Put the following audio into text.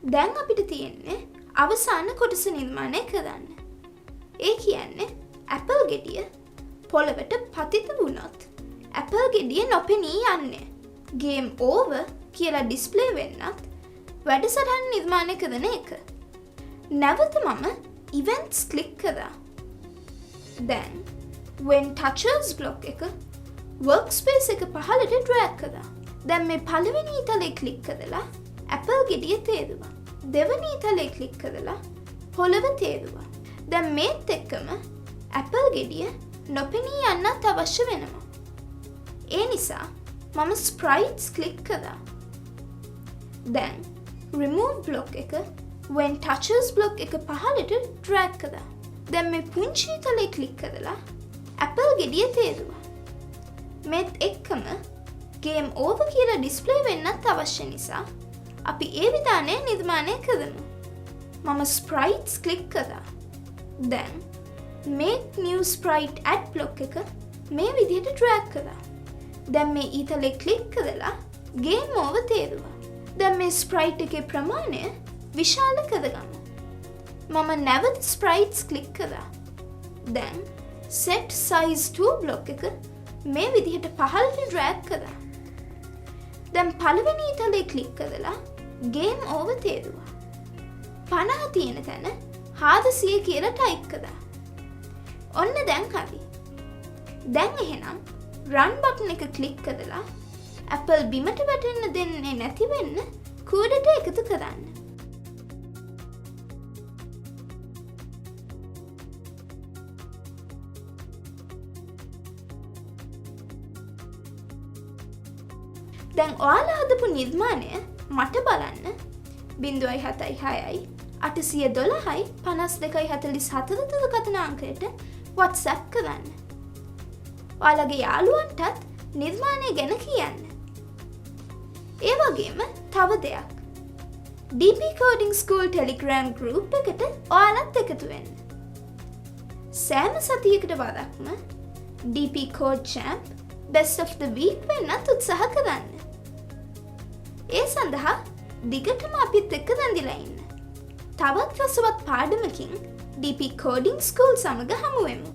දැන් අපිට තියෙන්නේ අවසාන කොටස නිර්මාණය කරන්න. ඒ කියන්නේ ඇපල් ගෙඩිය පොළවට පතිත වුණොත් ඇපල් ගෙඩිය නොපෙනී යන්නේ. ගේම් ඕවර් කියලා ඩිස්ප්ලේ වෙන්නත් වැඩසටහන නිර්මාණය කරන එක. නැවත මම ඉවෙන්ට්ස් ක්ලික් කරා. දැන් when touches block එක workspace එක පහළට drag කරා. දැන් මේ පළවෙනි ඊතලේ ක්ලික් කරලා ඇපල් ගෙඩිය තේරුවා. දෙවෙනි ඊතලේ ක්ලික් කරලා පොළව තේරුවා. දැන් මේත් එක්කම ඇපල් ගෙඩිය නොපෙනී යන්නත් අවශ්‍ය වෙනවා. ඒ නිසා මම ස්ප්‍රයිට්ස් ක්ලික් කරා. දැන් remove block එක when touches block එක පහළට drag කරා. දැන් මේ පුංචි ඊතලේ ක්ලික් කරලා ඇපල් ගෙඩිය තේරුවා. මේත් එක්කම ගේම් ඕවර් කියලා ඩිස්ප්ලේ වෙන්නත් අවශ්‍ය නිසා අපි ඒ විධානය නිර්මාණය කරමු. මම ස්ප්‍රයිට්ස් ක්ලික් කරා. දැන් make new sprite add block එක මේ විදිහට drag කරා. දැන් මේ ඊතලේ ක්ලික් කරලා ගේම් ඕවර් තේරුවා. දැන් මේ ස්ප්‍රයිට් එකේ ප්‍රමාණය විශාල කරගමු. මම නැවත ස්ප්‍රයිට්ස් ක්ලික් කරා. දැන් set size to block එක මේ විදිහට පහළට drag කරා. දැන් පළවෙනි ඊතලේ ක්ලික් කරලා ගේම් ඕවර් තේරුවා. 50 තියෙන තැන 400 කියලා ටයිප් කරා. ඔන්න දැන් හරි. දැන් එහෙනම් run button එක ක්ලික් කරලා Apple බිමට වැටෙන්න දෙන්නේ නැති වෙන්න කෝඩයට එකතු කරන්න. දැන් ඔයාලා හදපු නිර්මාණය මට බලන්න 0.76යි 812යි 52.44 දුරකථන අංකයට WhatsApp කරන්න. ඔයාලගේ යාළුවන්ටත් නිර්මාණය ගැන කියන්න. ඒ වගේම තව දෙයක්. DP Coding School Telegram group එකට ඔයාලත් එකතු වෙන්න. සෑම සතියකට වරක්ම DP Code Champ Best of the Week වෙන්නත් උත්සාහ කරන්න. ඒ සඳහා දිගටම අපිත් එක්ක රැඳිලා ඉන්න. තවත් රසවත් පාඩමකින් DP Coding School සමග හමු වෙමු.